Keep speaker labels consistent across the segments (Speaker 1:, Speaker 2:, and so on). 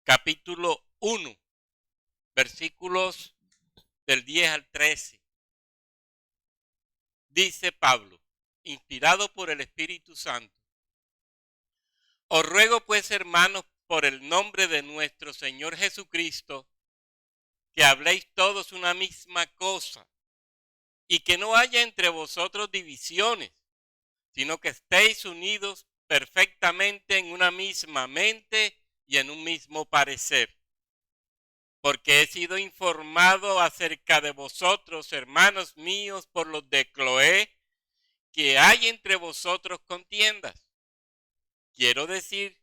Speaker 1: capítulo 1, versículos del 10 al 13. Dice Pablo, inspirado por el Espíritu Santo: os ruego pues, hermanos, por el nombre de nuestro Señor Jesucristo, que habléis todos una misma cosa, y que no haya entre vosotros divisiones, sino que estéis unidos perfectamente en una misma mente y en un mismo parecer. Porque he sido informado acerca de vosotros, hermanos míos, por los de Cloé, que hay entre vosotros contiendas. Quiero decir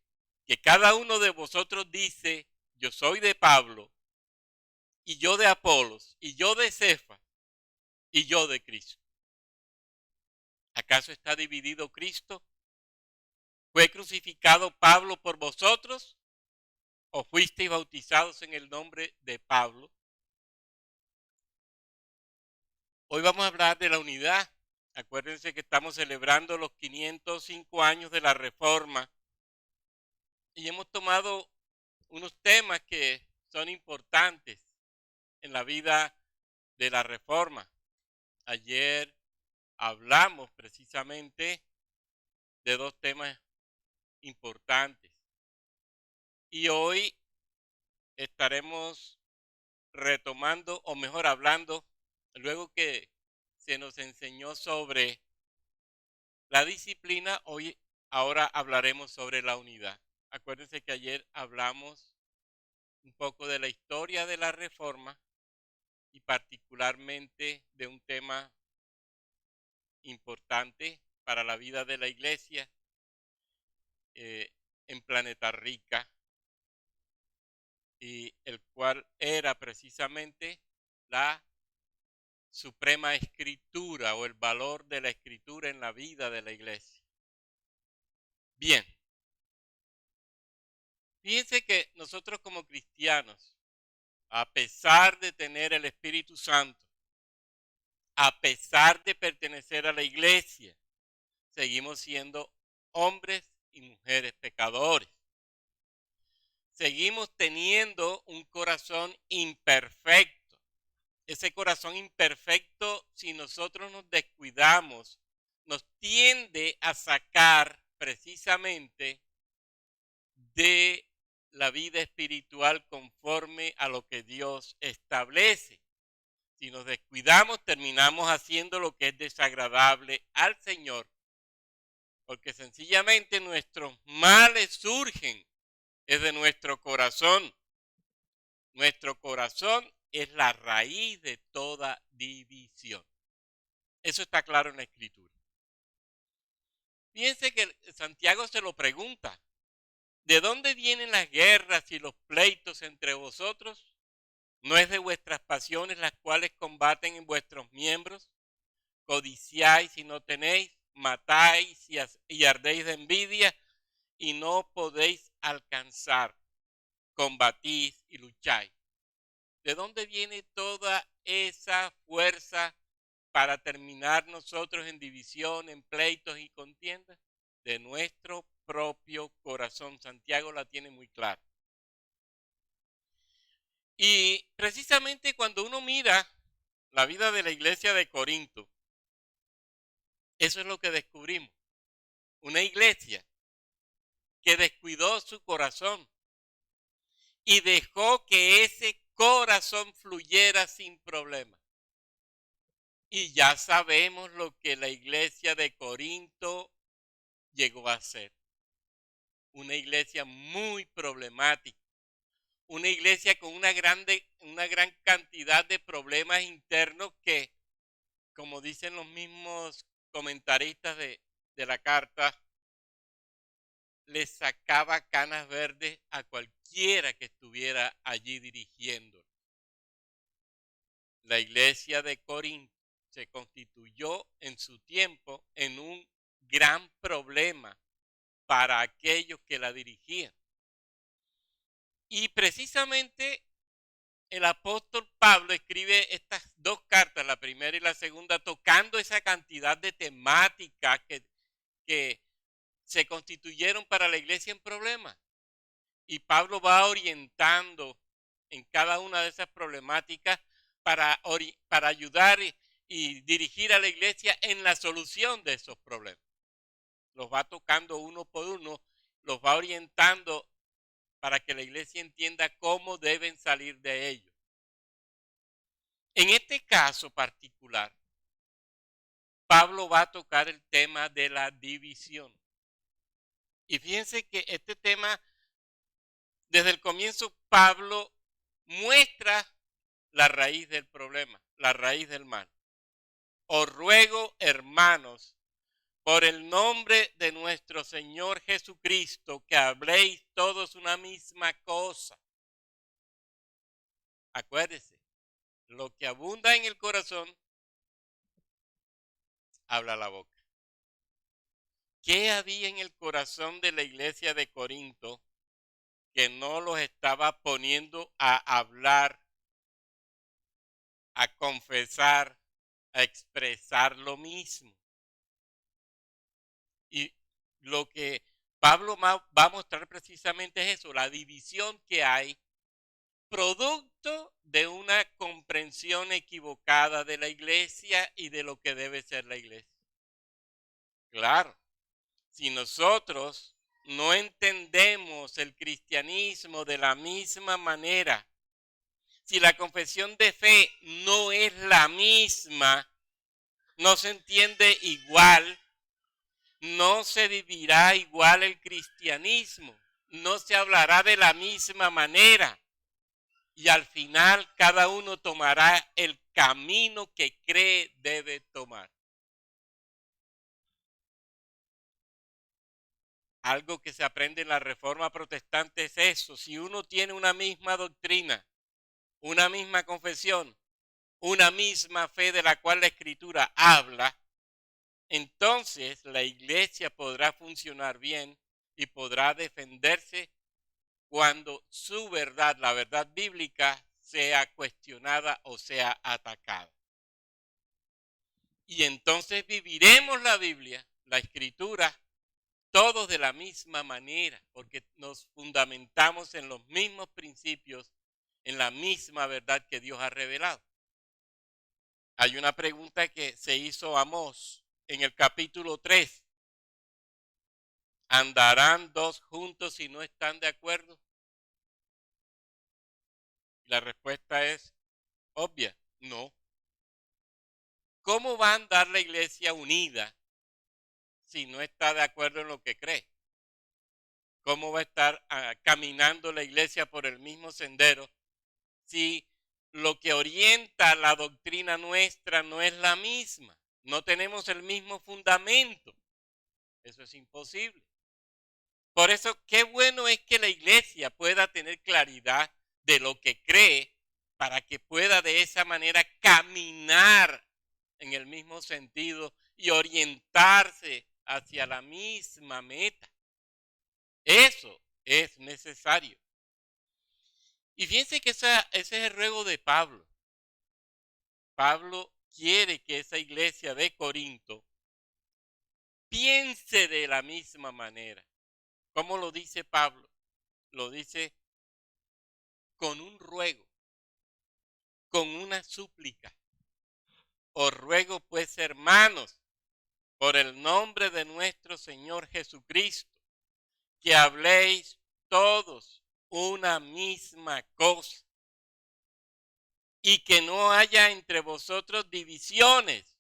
Speaker 1: que cada uno de vosotros dice: yo soy de Pablo, y yo de Apolos, y yo de Cefas, y yo de Cristo. ¿Acaso está dividido Cristo? ¿Fue crucificado Pablo por vosotros? ¿O fuisteis bautizados en el nombre de Pablo? Hoy vamos a hablar de la unidad. Acuérdense que estamos celebrando los 505 años de la Reforma y hemos tomado unos temas que son importantes en la vida de la Reforma. Ayer hablamos precisamente de dos temas importantes y hoy estaremos retomando, o mejor hablando, luego que se nos enseñó sobre la disciplina, ahora hablaremos sobre la unidad. Acuérdense que ayer hablamos un poco de la historia de la Reforma y particularmente de un tema importante para la vida de la iglesia en Planeta Rica, y el cual era precisamente la Suprema Escritura, o el valor de la Escritura en la vida de la iglesia. Bien, fíjense que nosotros como cristianos, a pesar de tener el Espíritu Santo, a pesar de pertenecer a la iglesia, seguimos siendo hombres y mujeres pecadores. Seguimos teniendo un corazón imperfecto. Ese corazón imperfecto, si nosotros nos descuidamos, nos tiende a sacar precisamente de la vida espiritual conforme a lo que Dios establece. Si nos descuidamos, terminamos haciendo lo que es desagradable al Señor, porque sencillamente nuestros males surgen es de nuestro corazón. Nuestro corazón es la raíz de toda división. Eso está claro en la Escritura. Fíjense que Santiago se lo pregunta: ¿de dónde vienen las guerras y los pleitos entre vosotros? ¿No es de vuestras pasiones las cuales combaten en vuestros miembros? Codiciáis y no tenéis, matáis y ardéis de envidia y no podéis alcanzar, combatís y lucháis. ¿De dónde viene toda esa fuerza para terminar nosotros en división, en pleitos y contiendas? De nuestro propio corazón. Santiago la tiene muy clara. Y precisamente cuando uno mira la vida de la iglesia de Corinto, eso es lo que descubrimos. Una iglesia que descuidó su corazón y dejó que ese corazón fluyera sin problema. Y ya sabemos lo que la iglesia de Corinto llegó a ser. Una iglesia muy problemática. Una iglesia con una gran cantidad de problemas internos que, como dicen los mismos comentaristas de la carta, le sacaba canas verdes a cualquiera que estuviera allí dirigiendo. La iglesia de Corinto se constituyó en su tiempo en un gran problema para aquellos que la dirigían. Y precisamente el apóstol Pablo escribe estas dos cartas, la primera y la segunda, tocando esa cantidad de temáticas que se constituyeron para la iglesia en problemas. Y Pablo va orientando en cada una de esas problemáticas para ayudar y dirigir a la iglesia en la solución de esos problemas. Los va tocando uno por uno, los va orientando para que la iglesia entienda cómo deben salir de ellos. En este caso particular, Pablo va a tocar el tema de la división. Y fíjense que este tema, desde el comienzo, Pablo muestra la raíz del problema, la raíz del mal. Os ruego, hermanos, por el nombre de nuestro Señor Jesucristo, que habléis todos una misma cosa. Acuérdense, lo que abunda en el corazón, habla la boca. ¿Qué había en el corazón de la iglesia de Corinto que no los estaba poniendo a hablar, a confesar, a expresar lo mismo? Y lo que Pablo va a mostrar precisamente es eso, la división que hay, producto de una comprensión equivocada de la iglesia y de lo que debe ser la iglesia. Claro, si nosotros no entendemos el cristianismo de la misma manera, si la confesión de fe no es la misma, no se entiende igual, no se vivirá igual el cristianismo, no se hablará de la misma manera y al final cada uno tomará el camino que cree debe tomar. Algo que se aprende en la Reforma Protestante es eso. Si uno tiene una misma doctrina, una misma confesión, una misma fe de la cual la Escritura habla, entonces la iglesia podrá funcionar bien y podrá defenderse cuando su verdad, la verdad bíblica, sea cuestionada o sea atacada. Y entonces viviremos la Biblia, la Escritura, todos de la misma manera, porque nos fundamentamos en los mismos principios, en la misma verdad que Dios ha revelado. Hay una pregunta que se hizo Amós en el capítulo 3. ¿Andarán dos juntos si no están de acuerdo? La respuesta es obvia, no. ¿Cómo va a andar la iglesia unida si no está de acuerdo en lo que cree? ¿Cómo va a estar caminando la iglesia por el mismo sendero si lo que orienta la doctrina nuestra no es la misma? No tenemos el mismo fundamento. Eso es imposible. Por eso, qué bueno es que la iglesia pueda tener claridad de lo que cree para que pueda de esa manera caminar en el mismo sentido y orientarse hacia la misma meta. Eso es necesario. Y fíjense que ese es el ruego de Pablo. Pablo quiere que esa iglesia de Corinto piense de la misma manera. ¿Cómo lo dice Pablo? Lo dice con un ruego, con una súplica. Os ruego pues, hermanos, por el nombre de nuestro Señor Jesucristo, que habléis todos una misma cosa y que no haya entre vosotros divisiones,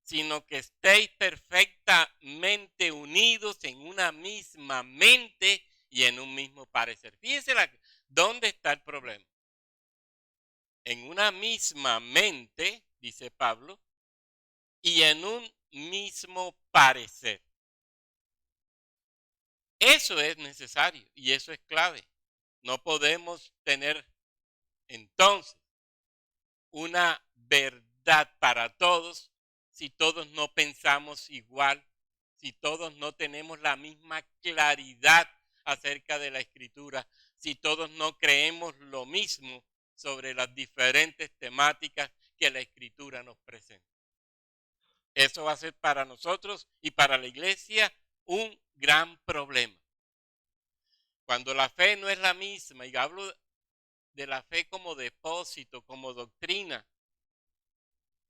Speaker 1: sino que estéis perfectamente unidos en una misma mente y en un mismo parecer. Fíjense dónde está el problema. En una misma mente, dice Pablo, y en un mismo parecer. Eso es necesario y eso es clave. No podemos tener entonces una verdad para todos si todos no pensamos igual, si todos no tenemos la misma claridad acerca de la escritura, si todos no creemos lo mismo sobre las diferentes temáticas que la escritura nos presenta. Eso va a ser para nosotros y para la iglesia un gran problema. Cuando la fe no es la misma, y hablo de la fe como depósito, como doctrina,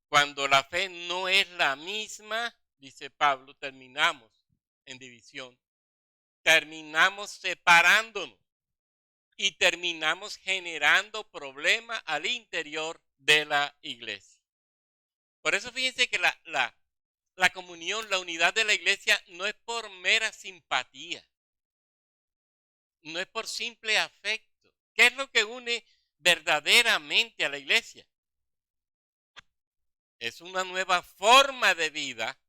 Speaker 1: cuando la fe no es la misma, dice Pablo, terminamos en división, terminamos separándonos y terminamos generando problemas al interior de la iglesia. Por eso fíjense que la comunión, la unidad de la iglesia no es por mera simpatía, no es por simple afecto. ¿Qué es lo que une verdaderamente a la iglesia? Es una nueva forma de vida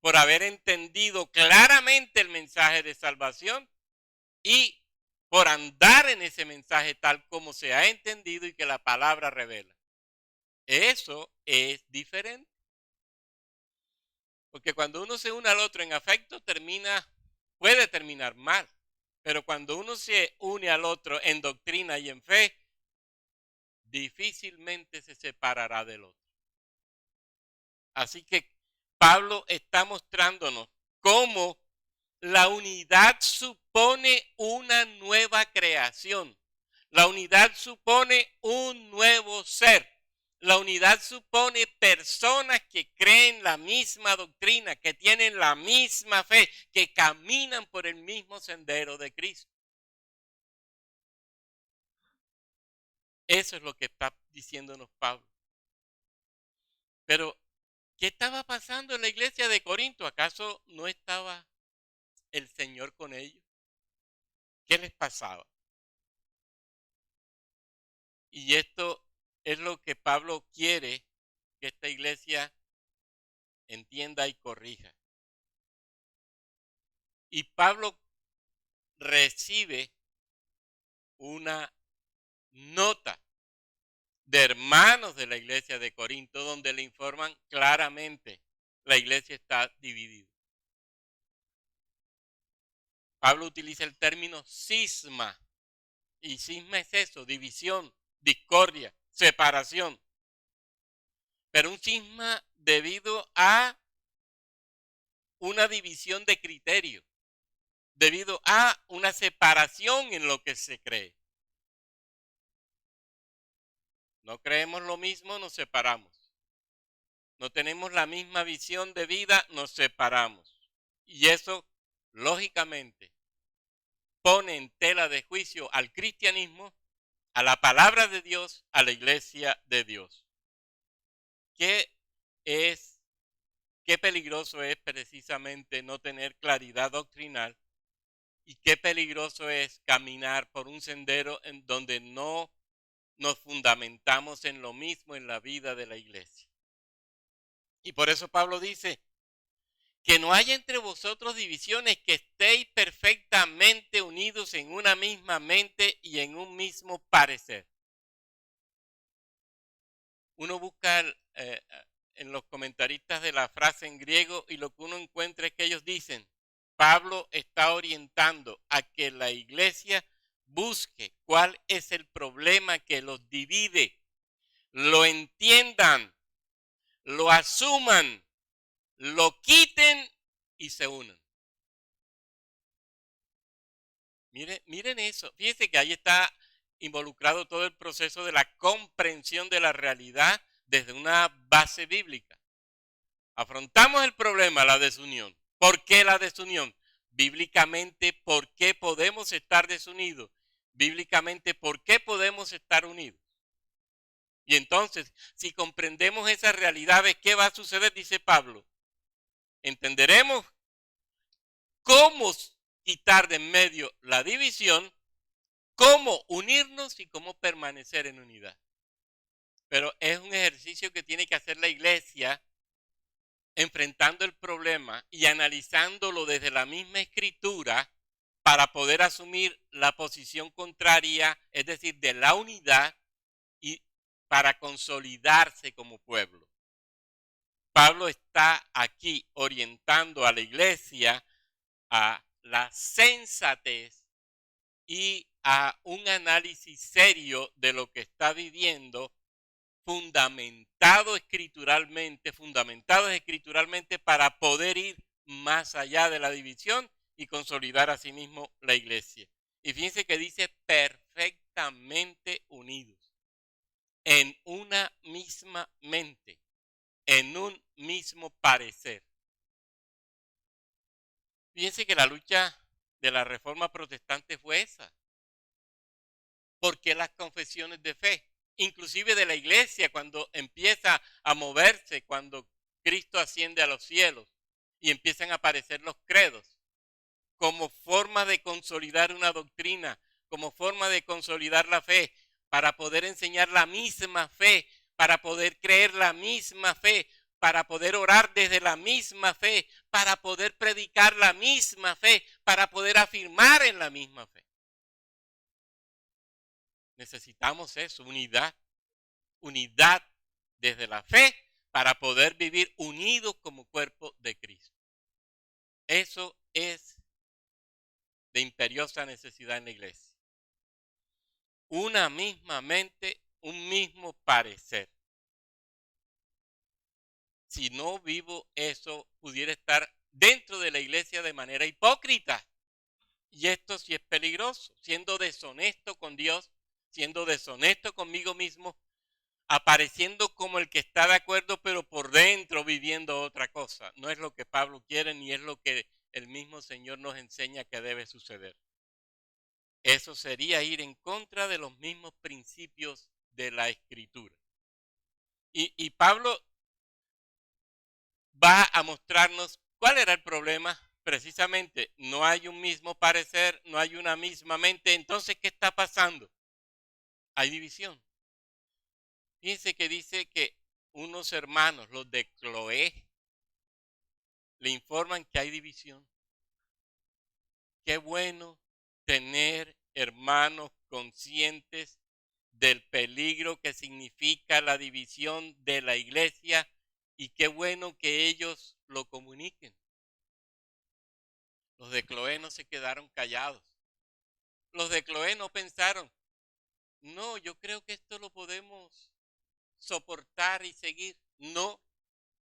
Speaker 1: por haber entendido claramente el mensaje de salvación y por andar en ese mensaje tal como se ha entendido y que la palabra revela. Eso es diferente. Porque cuando uno se une al otro en afecto, puede terminar mal. Pero cuando uno se une al otro en doctrina y en fe, difícilmente se separará del otro. Así que Pablo está mostrándonos cómo la unidad supone una nueva creación. La unidad supone un nuevo ser. La unidad supone personas que creen la misma doctrina, que tienen la misma fe, que caminan por el mismo sendero de Cristo. Eso es lo que está diciéndonos Pablo. Pero, ¿qué estaba pasando en la iglesia de Corinto? ¿Acaso no estaba el Señor con ellos? ¿Qué les pasaba? Y esto es lo que Pablo quiere que esta iglesia entienda y corrija. Y Pablo recibe una nota de hermanos de la iglesia de Corinto donde le informan claramente la iglesia está dividida. Pablo utiliza el término cisma, y cisma es eso, división, discordia, separación. Pero un cisma debido a una división de criterio, debido a una separación en lo que se cree. No creemos lo mismo, nos separamos. No tenemos la misma visión de vida, nos separamos. Y eso, lógicamente, pone en tela de juicio al cristianismo, a la palabra de Dios, a la iglesia de Dios. Qué peligroso es precisamente no tener claridad doctrinal y qué peligroso es caminar por un sendero en donde no nos fundamentamos en lo mismo en la vida de la iglesia. Y por eso Pablo dice, que no haya entre vosotros divisiones, que estéis perfectamente unidos en una misma mente y en un mismo parecer. Uno busca en los comentaristas de la frase en griego y lo que uno encuentra es que ellos dicen, Pablo está orientando a que la iglesia busque cuál es el problema que los divide, lo entiendan, lo asuman, lo quiten y se unan. Miren eso. Fíjense que ahí está involucrado todo el proceso de la comprensión de la realidad desde una base bíblica. Afrontamos el problema, la desunión. ¿Por qué la desunión? Bíblicamente, ¿por qué podemos estar desunidos? Bíblicamente, ¿por qué podemos estar unidos? Y entonces, si comprendemos esas realidades, ¿qué va a suceder? Dice Pablo. Entenderemos cómo quitar de en medio la división, cómo unirnos y cómo permanecer en unidad. Pero es un ejercicio que tiene que hacer la iglesia enfrentando el problema y analizándolo desde la misma escritura para poder asumir la posición contraria, es decir, de la unidad y para consolidarse como pueblo. Pablo está aquí orientando a la iglesia a la sensatez y a un análisis serio de lo que está viviendo, fundamentado escrituralmente para poder ir más allá de la división y consolidar a sí mismo la iglesia. Y fíjense que dice perfectamente unidos, en una misma mente, en un mismo parecer. Fíjense que la lucha de la reforma protestante fue esa. Porque las confesiones de fe, inclusive de la iglesia, cuando empieza a moverse, cuando Cristo asciende a los cielos y empiezan a aparecer los credos, como forma de consolidar una doctrina, como forma de consolidar la fe, para poder enseñar la misma fe, para poder creer la misma fe, para poder orar desde la misma fe, para poder predicar la misma fe, para poder afirmar en la misma fe. Necesitamos eso, unidad, unidad desde la fe para poder vivir unidos como cuerpo de Cristo. Eso es de imperiosa necesidad en la iglesia. Una misma mente, un mismo parecer. Si no vivo eso, pudiera estar dentro de la iglesia de manera hipócrita. Y esto sí es peligroso, siendo deshonesto con Dios, siendo deshonesto conmigo mismo, apareciendo como el que está de acuerdo, pero por dentro viviendo otra cosa. No es lo que Pablo quiere, ni es lo que el mismo Señor nos enseña que debe suceder. Eso sería ir en contra de los mismos principios de la Escritura. Y Pablo va a mostrarnos cuál era el problema. Precisamente, no hay un mismo parecer, no hay una misma mente. Entonces, ¿qué está pasando? Hay división. Fíjense que dice que unos hermanos, los de Cloé, le informan que hay división. Qué bueno tener hermanos conscientes del peligro que significa la división de la iglesia y qué bueno que ellos lo comuniquen. Los de Cloé no se quedaron callados. Los de Cloé no pensaron, no, yo creo que esto lo podemos soportar y seguir. No,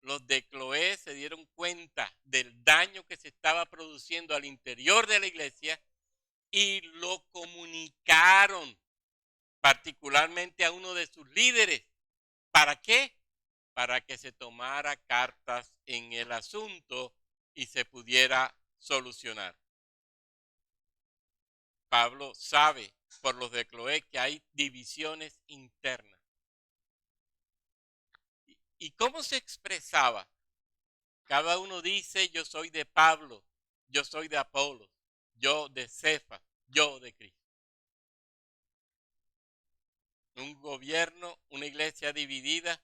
Speaker 1: los de Cloé se dieron cuenta del daño que se estaba produciendo al interior de la iglesia y lo comunicaron particularmente a uno de sus líderes. ¿Para qué? Para que se tomara cartas en el asunto y se pudiera solucionar. Pablo sabe por los de Cloé que hay divisiones internas. ¿Y cómo se expresaba? Cada uno dice, yo soy de Pablo, yo soy de Apolos, yo de Cefas, yo de Cristo. Un gobierno, una iglesia dividida,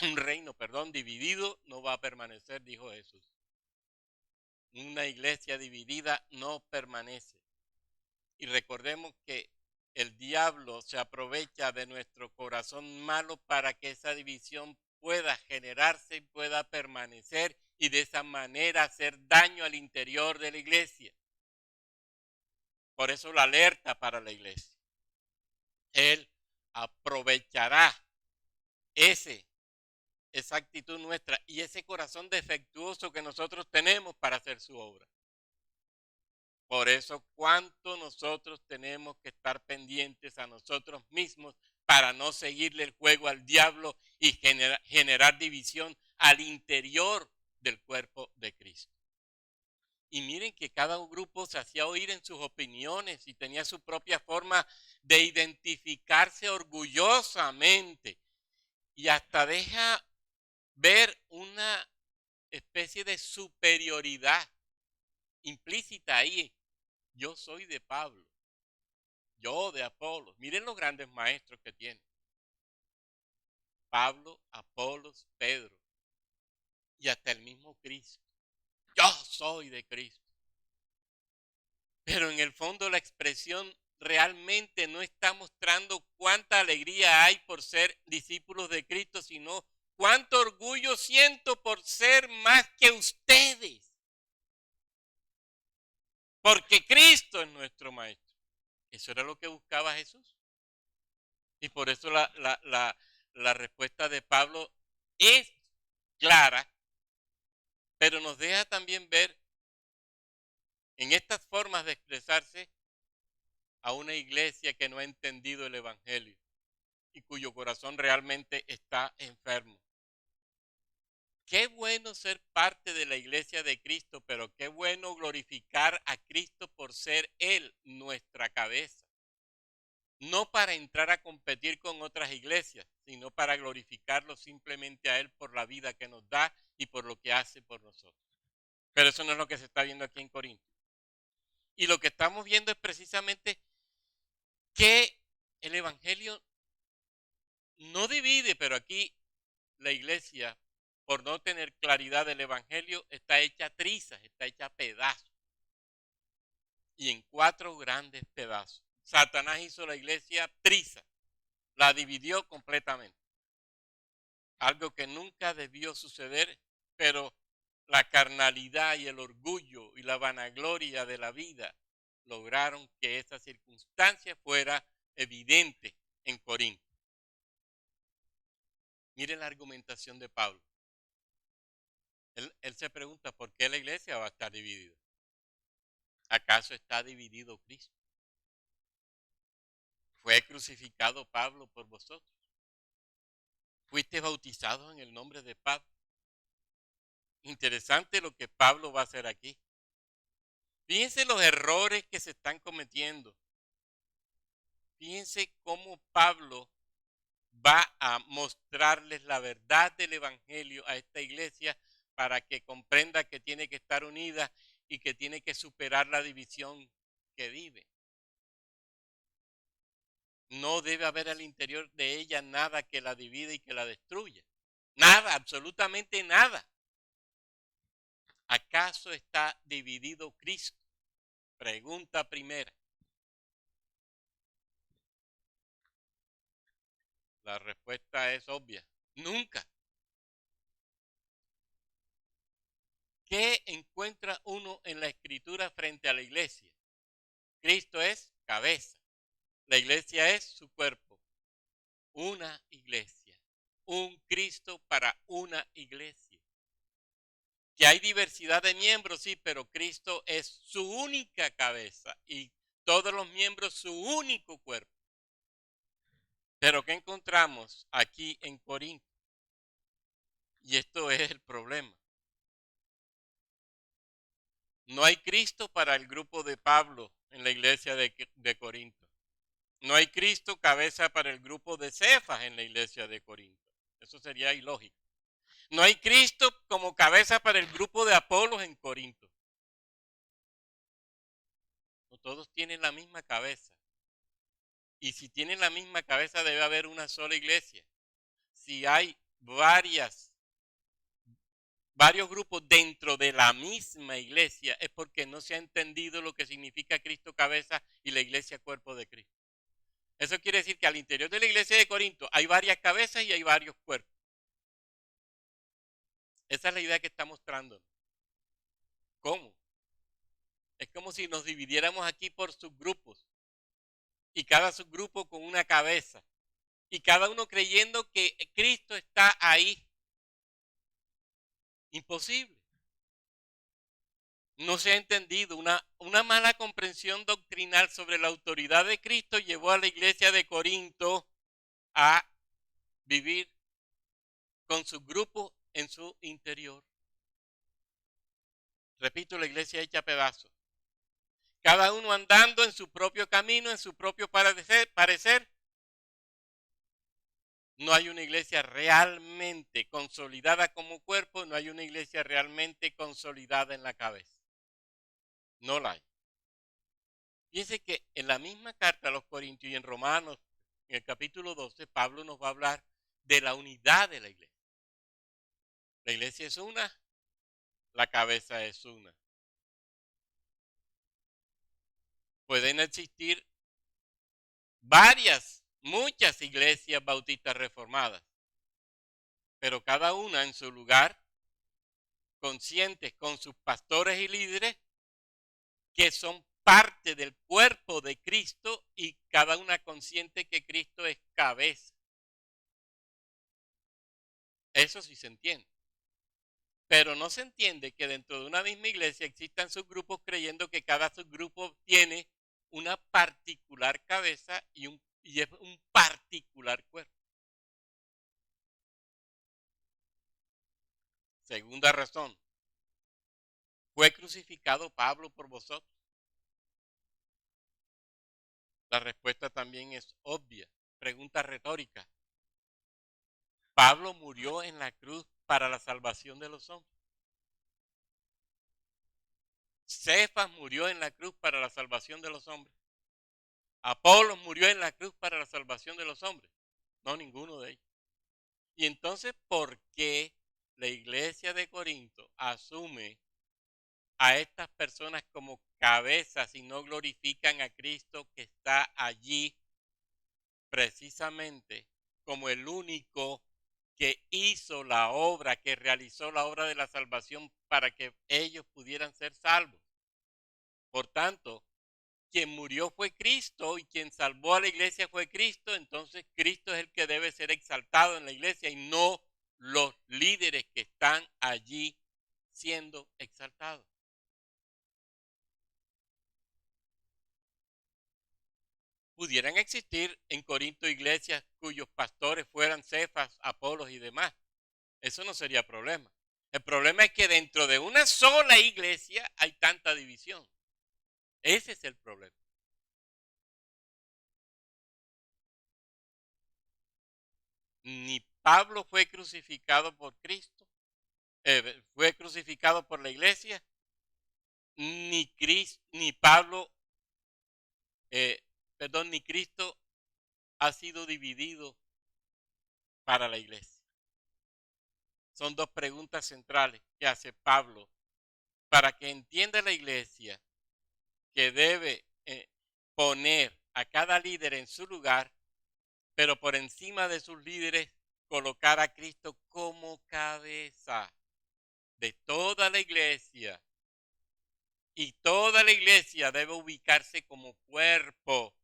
Speaker 1: un reino, dividido no va a permanecer, dijo Jesús. Una iglesia dividida no permanece. Y recordemos que el diablo se aprovecha de nuestro corazón malo para que esa división pueda generarse y pueda permanecer y de esa manera hacer daño al interior de la iglesia. Por eso la alerta para la iglesia. Él aprovechará esa actitud nuestra y ese corazón defectuoso que nosotros tenemos para hacer su obra. Por eso, cuánto nosotros tenemos que estar pendientes a nosotros mismos para no seguirle el juego al diablo y generar división al interior del cuerpo de Cristo. Y miren que cada grupo se hacía oír en sus opiniones y tenía su propia forma de identificarse orgullosamente. Y hasta deja ver una especie de superioridad implícita ahí. Yo soy de Pablo, yo de Apolos. Miren los grandes maestros que tiene. Pablo, Apolos, Pedro y hasta el mismo Cristo. Yo soy de Cristo. Pero en el fondo la expresión realmente no está mostrando cuánta alegría hay por ser discípulos de Cristo, sino cuánto orgullo siento por ser más que ustedes. Porque Cristo es nuestro Maestro. Eso era lo que buscaba Jesús. Y por eso la respuesta de Pablo es clara, pero nos deja también ver en estas formas de expresarse a una iglesia que no ha entendido el Evangelio y cuyo corazón realmente está enfermo. Qué bueno ser parte de la iglesia de Cristo, pero qué bueno glorificar a Cristo por ser Él nuestra cabeza. No para entrar a competir con otras iglesias, sino para glorificarlo simplemente a Él por la vida que nos da y por lo que hace por nosotros. Pero eso no es lo que se está viendo aquí en Corinto. Y lo que estamos viendo es precisamente que el Evangelio no divide, pero aquí la iglesia, por no tener claridad del Evangelio, está hecha trizas, está hecha pedazos. Y en 4 grandes pedazos. Satanás hizo la iglesia triza, la dividió completamente. Algo que nunca debió suceder, pero la carnalidad y el orgullo y la vanagloria de la vida lograron que esa circunstancia fuera evidente en Corinto. Miren la argumentación de Pablo. Él se pregunta, ¿por qué la iglesia va a estar dividida? ¿Acaso está dividido Cristo? ¿Fue crucificado Pablo por vosotros? ¿Fuiste bautizados en el nombre de Pablo? Interesante lo que Pablo va a hacer aquí. Fíjense los errores que se están cometiendo. Fíjense cómo Pablo va a mostrarles la verdad del Evangelio a esta iglesia para que comprenda que tiene que estar unida y que tiene que superar la división que vive. No debe haber al interior de ella nada que la divida y que la destruya. Nada, absolutamente nada. ¿Acaso está dividido Cristo? Pregunta primera. La respuesta es obvia. Nunca. ¿Qué encuentra uno en la Escritura frente a la iglesia? Cristo es cabeza. La iglesia es su cuerpo. Una iglesia. Un Cristo para una iglesia. Que hay diversidad de miembros, sí, pero Cristo es su única cabeza y todos los miembros su único cuerpo. Pero ¿qué encontramos aquí en Corinto? Y esto es el problema. No hay Cristo para el grupo de Pablo en la iglesia de Corinto. No hay Cristo cabeza para el grupo de Cefas en la iglesia de Corinto. Eso sería ilógico. No hay Cristo como cabeza para el grupo de Apolos en Corinto. No todos tienen la misma cabeza. Y si tienen la misma cabeza debe haber una sola iglesia. Si hay varios grupos dentro de la misma iglesia es porque no se ha entendido lo que significa Cristo cabeza y la iglesia cuerpo de Cristo. Eso quiere decir que al interior de la iglesia de Corinto hay varias cabezas y hay varios cuerpos. Esa es la idea que está mostrando. ¿Cómo? Es como si nos dividiéramos aquí por subgrupos y cada subgrupo con una cabeza y cada uno creyendo que Cristo está ahí. Imposible. No se ha entendido. Una mala comprensión doctrinal sobre la autoridad de Cristo llevó a la iglesia de Corinto a vivir con sus grupos en su interior. Repito, la iglesia hecha pedazos. Cada uno andando en su propio camino, en su propio parecer. No hay una iglesia realmente consolidada como cuerpo, no hay una iglesia realmente consolidada en la cabeza. No la hay. Fíjense que en la misma carta a los Corintios y en Romanos, en el capítulo 12, Pablo nos va a hablar de la unidad de la iglesia. La iglesia es una, la cabeza es una. Pueden existir muchas iglesias bautistas reformadas, pero cada una en su lugar, conscientes con sus pastores y líderes, que son parte del cuerpo de Cristo y cada una consciente que Cristo es cabeza. Eso sí se entiende. Pero no se entiende que dentro de una misma iglesia existan subgrupos creyendo que cada subgrupo tiene una particular cabeza y es un particular cuerpo. Segunda razón, ¿fue crucificado Pablo por vosotros? La respuesta también es obvia. Pregunta retórica. Pablo murió en la cruz para la salvación de los hombres. Cefas murió en la cruz para la salvación de los hombres. Apolos murió en la cruz para la salvación de los hombres. No, ninguno de ellos. Y entonces, ¿por qué la iglesia de Corinto asume a estas personas como cabezas y no glorifican a Cristo que está allí precisamente como el único que hizo la obra, que realizó la obra de la salvación para que ellos pudieran ser salvos? Por tanto, quien murió fue Cristo y quien salvó a la iglesia fue Cristo, entonces Cristo es el que debe ser exaltado en la iglesia y no los líderes que están allí siendo exaltados. Pudieran existir en Corinto iglesias cuyos pastores fueran Cefas, Apolos y demás. Eso no sería problema. El problema es que dentro de una sola iglesia hay tanta división. Ese es el problema. Ni Pablo fue crucificado por Cristo, fue crucificado por la iglesia, ni Pablo, ni Cristo ha sido dividido para la iglesia. Son dos preguntas centrales que hace Pablo para que entienda la iglesia que debe poner a cada líder en su lugar, pero por encima de sus líderes colocar a Cristo como cabeza de toda la iglesia. Y toda la iglesia debe ubicarse como cuerpo.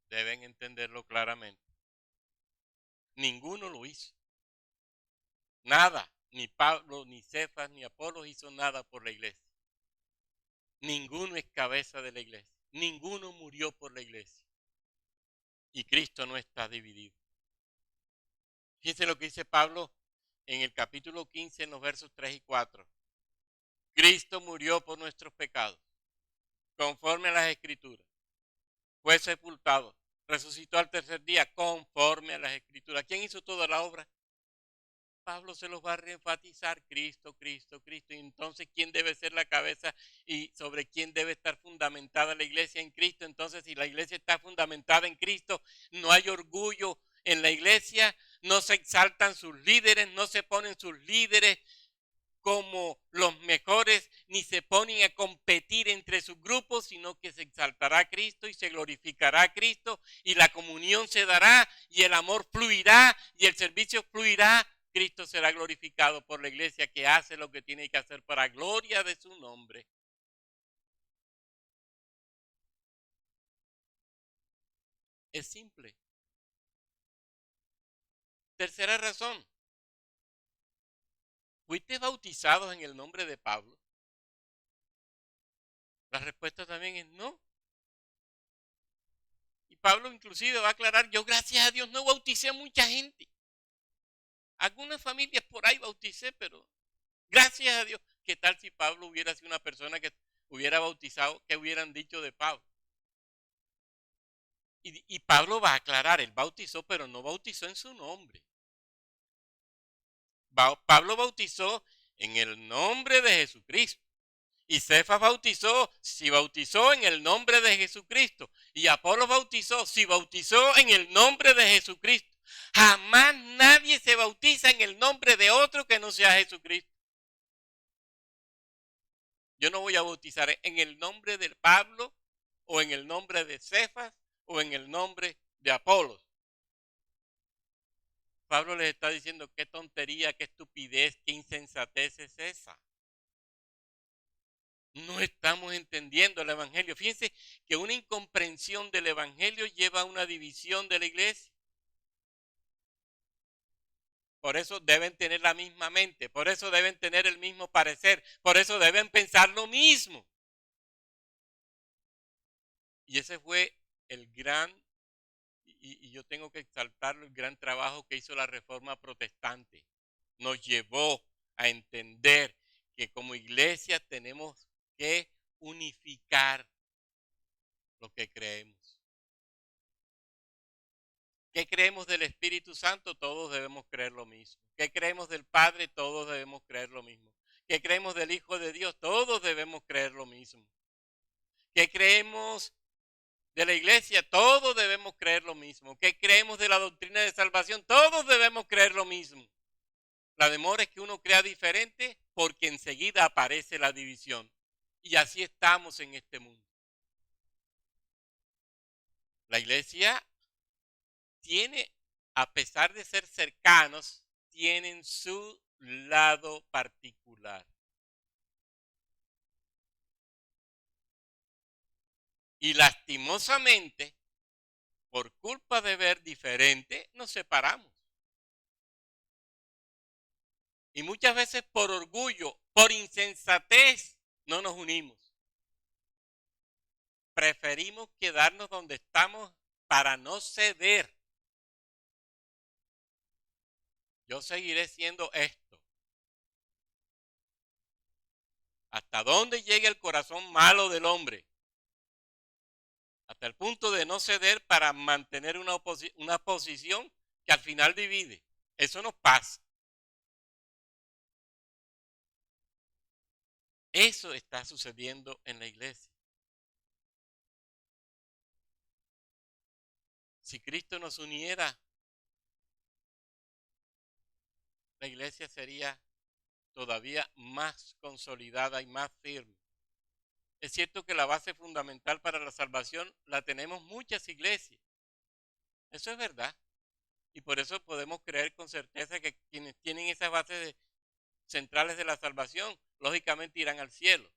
Speaker 1: Deben entenderlo claramente. Ninguno lo hizo. Nada. Ni Pablo, ni Cefas, ni Apolos hizo nada por la iglesia. Ninguno es cabeza de la iglesia. Ninguno murió por la iglesia. Y Cristo no está dividido. Fíjense lo que dice Pablo en el capítulo 15, en los versos 3 y 4. Cristo murió por nuestros pecados, conforme a las Escrituras. Fue sepultado, resucitó al tercer día, conforme a las Escrituras. ¿Quién hizo toda la obra? Pablo se los va a reenfatizar: Cristo, Cristo, Cristo. Y entonces, ¿quién debe ser la cabeza y sobre quién debe estar fundamentada la iglesia? En Cristo. Entonces, si la iglesia está fundamentada en Cristo, no hay orgullo en la iglesia, no se exaltan sus líderes, no se ponen sus líderes como los mejores, ni se ponen a competir entre sus grupos, sino que se exaltará a Cristo y se glorificará a Cristo y la comunión se dará y el amor fluirá y el servicio fluirá. Cristo será glorificado por la iglesia que hace lo que tiene que hacer para gloria de su nombre. Es simple. Tercera razón. ¿Fuiste bautizados en el nombre de Pablo? La respuesta también es no. Y Pablo inclusive va a aclarar: yo gracias a Dios no bauticé a mucha gente. Algunas familias por ahí bauticé, pero gracias a Dios. ¿Qué tal si Pablo hubiera sido una persona que hubiera bautizado? ¿Qué hubieran dicho de Pablo? Y Pablo va a aclarar: él bautizó, pero no bautizó en su nombre. Pablo bautizó en el nombre de Jesucristo. Y Cefas bautizó, si bautizó en el nombre de Jesucristo. Y Apolo bautizó, si bautizó en el nombre de Jesucristo. Jamás nadie se bautiza en el nombre de otro que no sea Jesucristo. Yo no voy a bautizar en el nombre de Pablo, o en el nombre de Cefas, o en el nombre de Apolos. Pablo les está diciendo: qué tontería, qué estupidez, qué insensatez es esa. No estamos entendiendo el evangelio. Fíjense que una incomprensión del evangelio lleva a una división de la iglesia. por eso deben tener la misma mente, por eso deben tener el mismo parecer, por eso deben pensar lo mismo. Y ese fue el gran, y yo tengo que exaltarlo, el gran trabajo que hizo la Reforma Protestante. Nos llevó a entender que como iglesia tenemos que unificar lo que creemos. ¿Qué creemos del Espíritu Santo? Todos debemos creer lo mismo. ¿Qué creemos del Padre? Todos debemos creer lo mismo. ¿Qué creemos del Hijo de Dios? Todos debemos creer lo mismo. ¿Qué creemos de la iglesia? Todos debemos creer lo mismo. ¿Qué creemos de la doctrina de salvación? Todos debemos creer lo mismo. La demora es que uno crea diferente porque enseguida aparece la división. Y así estamos en este mundo. La iglesia tiene, a pesar de ser cercanos, tienen su lado particular. Y lastimosamente, por culpa de ver diferente, nos separamos. Y muchas veces por orgullo, por insensatez, no nos unimos. Preferimos quedarnos donde estamos para no ceder. Yo seguiré siendo esto. Hasta dónde llegue el corazón malo del hombre. Hasta el punto de no ceder para mantener una posición que al final divide. Eso nos pasa. Eso está sucediendo en la iglesia. Si Cristo nos uniera, la iglesia sería todavía más consolidada y más firme. Es cierto que la base fundamental para la salvación la tenemos muchas iglesias. Eso es verdad. Y por eso podemos creer con certeza que quienes tienen esas bases centrales de la salvación, lógicamente irán al cielo.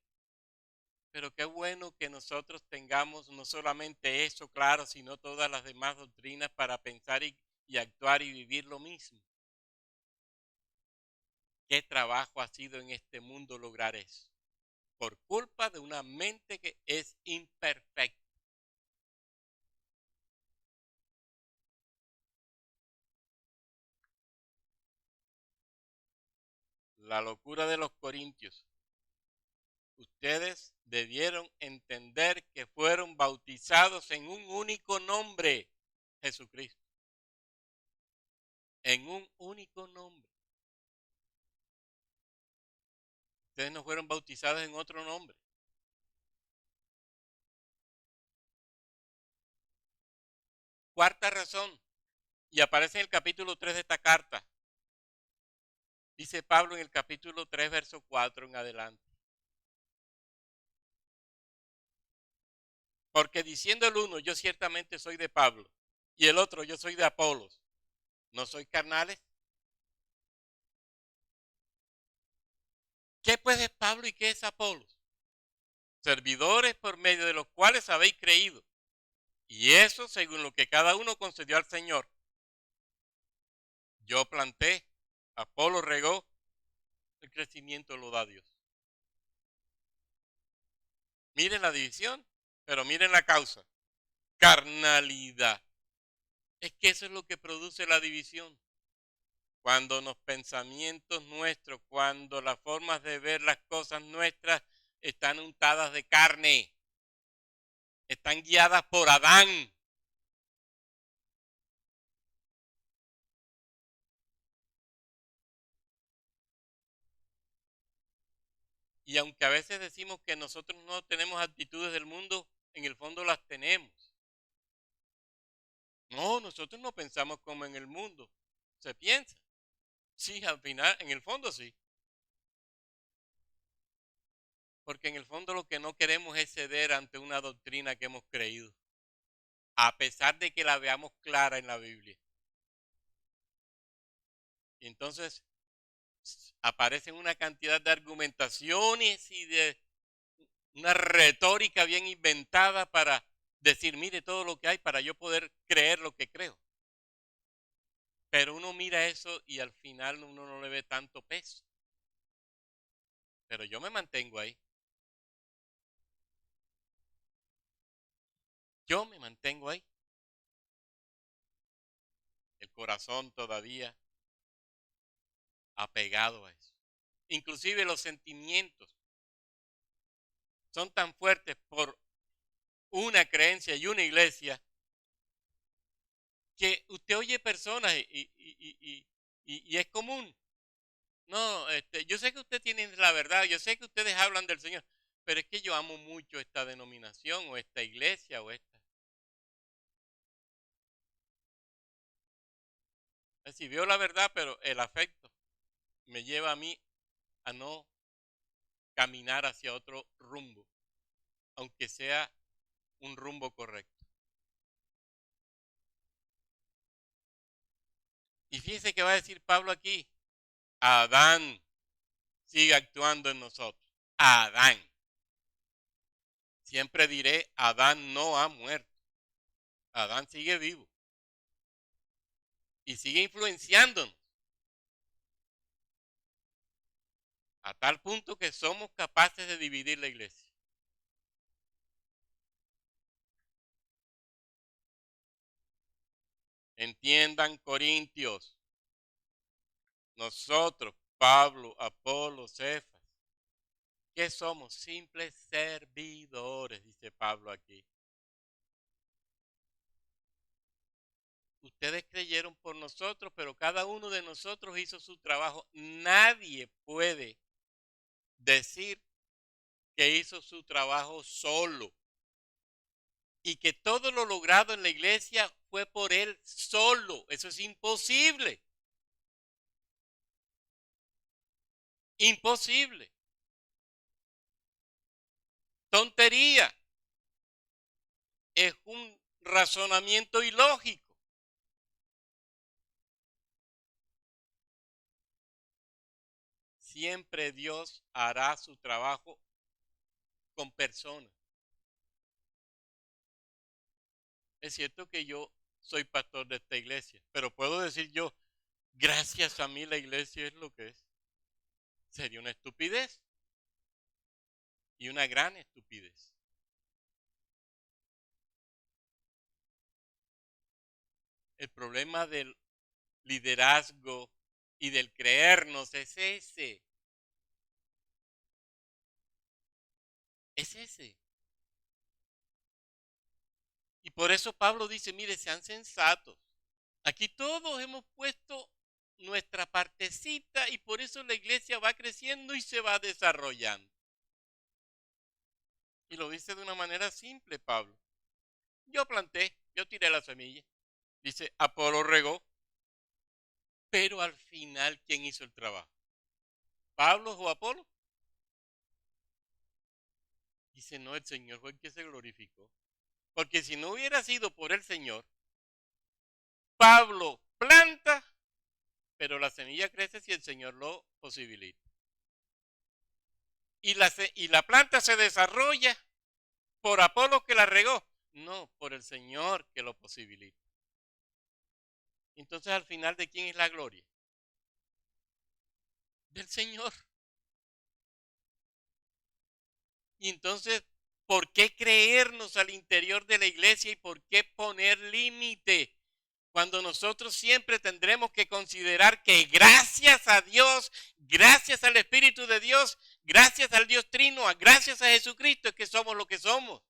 Speaker 1: Pero qué bueno que nosotros tengamos no solamente eso claro, sino todas las demás doctrinas para pensar y actuar y vivir lo mismo. ¿Qué trabajo ha sido en este mundo lograr eso? Por culpa de una mente que es imperfecta. La locura de los corintios. Ustedes debieron entender que fueron bautizados en un único nombre, Jesucristo. En un único nombre. Ustedes no fueron bautizados en otro nombre. Cuarta razón, y aparece en el capítulo 3 de esta carta. Dice Pablo en el capítulo 3, verso 4 en adelante. Porque diciendo el uno, yo ciertamente soy de Pablo, y el otro, yo soy de Apolos, ¿no soy carnales? ¿Qué pues es Pablo y qué es Apolos? Servidores por medio de los cuales habéis creído, y eso según lo que cada uno concedió al Señor. Yo planté, Apolo regó, el crecimiento lo da Dios. Miren la división, pero miren la causa. Carnalidad. Es que eso es lo que produce la división. Cuando los pensamientos nuestros, cuando las formas de ver las cosas nuestras están untadas de carne, están guiadas por Adán. Y aunque a veces decimos que nosotros no tenemos actitudes del mundo, en el fondo las tenemos. No, nosotros no pensamos como en el mundo. Se piensa. Sí, al final, en el fondo sí. Porque en el fondo lo que no queremos es ceder ante una doctrina que hemos creído. A pesar de que la veamos clara en la Biblia. Y entonces aparecen una cantidad de argumentaciones y de una retórica bien inventada para decir, mire todo lo que hay para yo poder creer lo que creo. Pero uno mira eso y al final uno no le ve tanto peso. Pero yo me mantengo ahí. Yo me mantengo ahí. El corazón todavía apegado a eso. Inclusive los sentimientos son tan fuertes por una creencia y una iglesia que usted oye personas y es común. No, yo sé que usted tiene la verdad, yo sé que ustedes hablan del Señor, pero es que yo amo mucho esta denominación o esta iglesia o esta. Si veo la verdad, pero el afecto me lleva a mí a no caminar hacia otro rumbo, aunque sea un rumbo correcto. Y fíjense que va a decir Pablo aquí, Adán sigue actuando en nosotros. Adán. Siempre diré, Adán no ha muerto. Adán sigue vivo. Y sigue influenciándonos. A tal punto que somos capaces de dividir la iglesia. Entiendan, Corintios, nosotros, Pablo, Apolo, Cefas, ¿qué somos? Simples servidores, dice Pablo aquí. Ustedes creyeron por nosotros, pero cada uno de nosotros hizo su trabajo. Nadie puede decir que hizo su trabajo solo y que todo lo logrado en la iglesia fue por él solo. Eso es imposible. Imposible. Tontería. Es un razonamiento ilógico. Siempre Dios hará su trabajo con personas. Es cierto que yo soy pastor de esta iglesia, pero puedo decir yo, gracias a mí la iglesia es lo que es. Sería una estupidez y una gran estupidez. El problema del liderazgo y del creernos es ese. Es ese. Y por eso Pablo dice, mire, sean sensatos. Aquí todos hemos puesto nuestra partecita y por eso la iglesia va creciendo y se va desarrollando. Y lo dice de una manera simple, Pablo. Yo planté, yo tiré la semilla. Dice, Apolo regó. Pero al final, ¿quién hizo el trabajo? ¿Pablo o Apolo? Dice, no, el Señor fue el que se glorificó. Porque si no hubiera sido por el Señor, Pablo planta, pero la semilla crece si el Señor lo posibilita. Y la planta se desarrolla por Apolo que la regó, no por el Señor que lo posibilita. Entonces al final, ¿de quién es la gloria? Del Señor. Y entonces, ¿por qué creernos al interior de la iglesia y por qué poner límite? Cuando nosotros siempre tendremos que considerar que gracias a Dios, gracias al Espíritu de Dios, gracias al Dios Trino, gracias a Jesucristo es que somos lo que somos.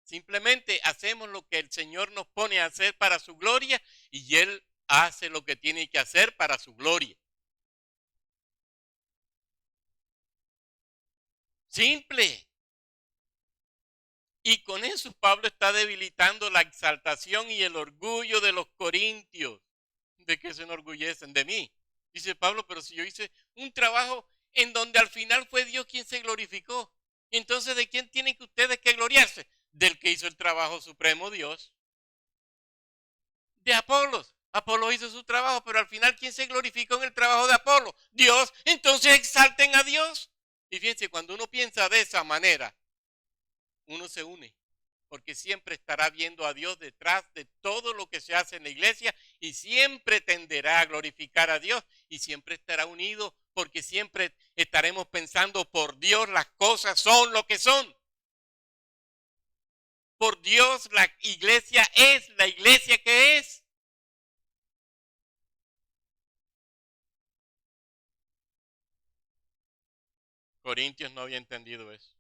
Speaker 1: Simplemente hacemos lo que el Señor nos pone a hacer para su gloria y Él hace lo que tiene que hacer para su gloria. Simple. Y con eso Pablo está debilitando la exaltación y el orgullo de los corintios. ¿De qué se enorgullecen? De mí. Dice Pablo, pero si yo hice un trabajo en donde al final fue Dios quien se glorificó. Entonces, ¿de quién tienen que ustedes que gloriarse? Del que hizo el trabajo supremo, Dios. De Apolos. Apolo hizo su trabajo, pero al final, ¿quién se glorificó en el trabajo de Apolo? Dios. Entonces exalten a Dios. Y fíjense, cuando uno piensa de esa manera, uno se une, porque siempre estará viendo a Dios detrás de todo lo que se hace en la iglesia y siempre tenderá a glorificar a Dios y siempre estará unido porque siempre estaremos pensando por Dios las cosas son lo que son. Por Dios la iglesia es la iglesia que es. Corintios no había entendido eso.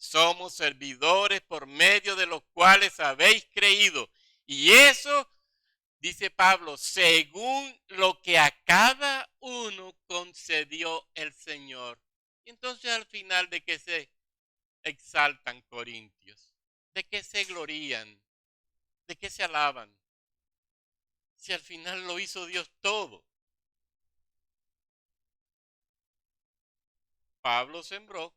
Speaker 1: Somos servidores por medio de los cuales habéis creído. Y eso, dice Pablo, según lo que a cada uno concedió el Señor. Y entonces al final, ¿de qué se exaltan, corintios? ¿De qué se glorían? ¿De qué se alaban? Si al final lo hizo Dios todo. Pablo sembró,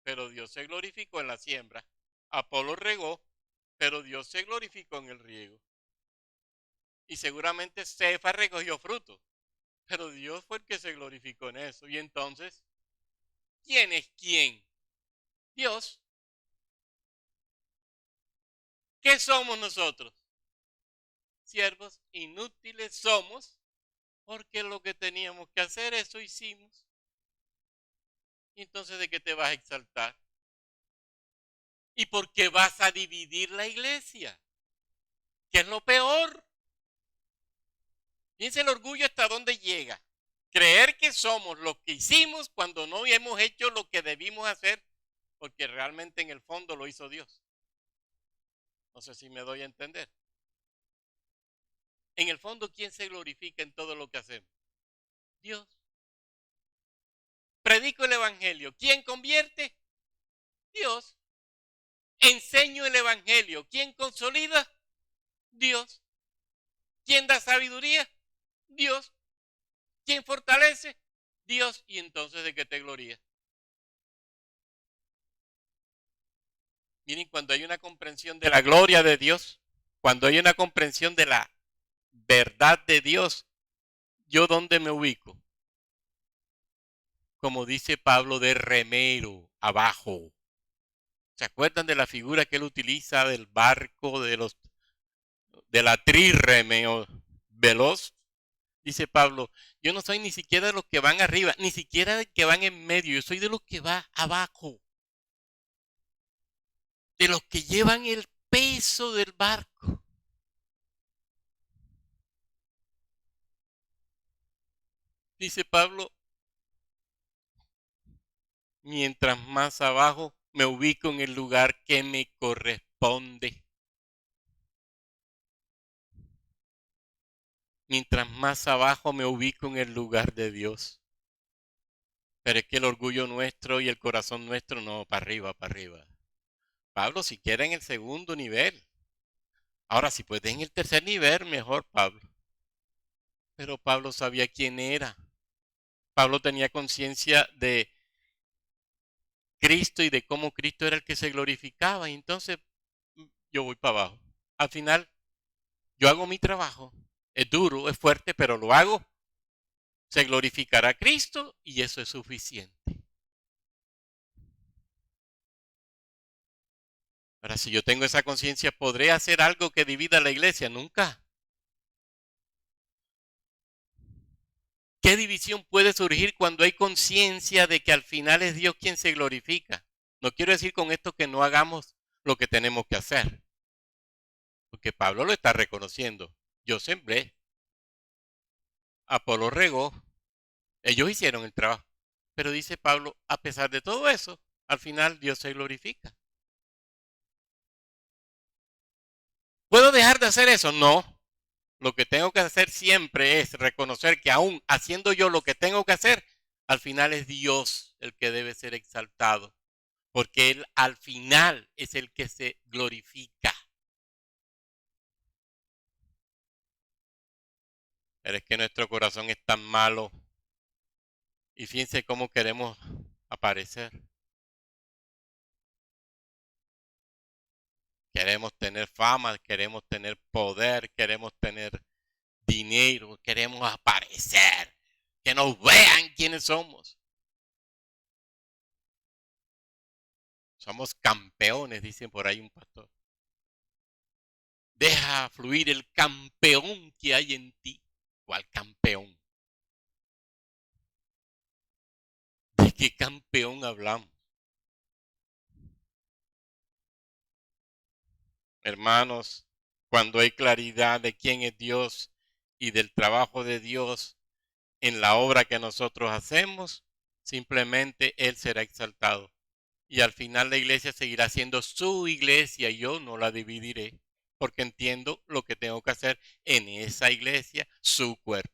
Speaker 1: pero Dios se glorificó en la siembra. Apolo regó, pero Dios se glorificó en el riego. Y seguramente Cefas recogió fruto, pero Dios fue el que se glorificó en eso. Y entonces, ¿quién es quién? Dios. ¿Qué somos nosotros? Siervos inútiles somos, porque lo que teníamos que hacer, eso hicimos. Y entonces, ¿de qué te vas a exaltar? ¿Y por qué vas a dividir la iglesia? ¿Qué es lo peor? Fíjense el orgullo hasta dónde llega. Creer que somos lo que hicimos cuando no hemos hecho lo que debimos hacer, porque realmente en el fondo lo hizo Dios. No sé si me doy a entender. En el fondo, ¿quién se glorifica en todo lo que hacemos? Dios. Predico el evangelio. ¿Quién convierte? Dios. Enseño el evangelio. ¿Quién consolida? Dios. ¿Quién da sabiduría? Dios. ¿Quién fortalece? Dios. Y entonces, ¿de qué te glorías? Miren, cuando hay una comprensión de la gloria de Dios, cuando hay una comprensión de la verdad de Dios, ¿yo dónde me ubico? Como dice Pablo, de remero, abajo. ¿Se acuerdan de la figura que él utiliza del barco, de la trireme o veloz? Dice Pablo, yo no soy ni siquiera de los que van arriba, ni siquiera de los que van en medio, yo soy de los que va abajo. De los que llevan el peso del barco. Dice Pablo, mientras más abajo me ubico en el lugar que me corresponde. Mientras más abajo me ubico en el lugar de Dios. Pero es que el orgullo nuestro y el corazón nuestro no, para arriba, para arriba. Pablo, si quiere en el segundo nivel. Ahora, si puede en el tercer nivel, mejor, Pablo. Pero Pablo sabía quién era. Pablo tenía conciencia de Cristo y de cómo Cristo era el que se glorificaba. Y entonces yo voy para abajo. Al final, yo hago mi trabajo. Es duro, es fuerte, pero lo hago. Se glorificará a Cristo y eso es suficiente. Ahora, si yo tengo esa conciencia, ¿podré hacer algo que divida la iglesia? Nunca. ¿Qué división puede surgir cuando hay conciencia de que al final es Dios quien se glorifica? No quiero decir con esto que no hagamos lo que tenemos que hacer, porque Pablo lo está reconociendo. Yo sembré, Apolo regó, ellos hicieron el trabajo. Pero dice Pablo, a pesar de todo eso, al final Dios se glorifica. ¿Puedo dejar de hacer eso? No. Lo que tengo que hacer siempre es reconocer que aún haciendo yo lo que tengo que hacer, al final es Dios el que debe ser exaltado. Porque Él al final es el que se glorifica. Pero es que nuestro corazón es tan malo. Y fíjense cómo queremos aparecer. Queremos tener fama, queremos tener poder, queremos tener dinero, queremos aparecer. Que nos vean quiénes somos. Somos campeones, dicen por ahí un pastor. Deja fluir el campeón que hay en ti. ¿Cuál campeón? ¿De qué campeón hablamos? Hermanos, cuando hay claridad de quién es Dios y del trabajo de Dios en la obra que nosotros hacemos, simplemente Él será exaltado. Y al final la iglesia seguirá siendo su iglesia y yo no la dividiré, porque entiendo lo que tengo que hacer en esa iglesia, su cuerpo.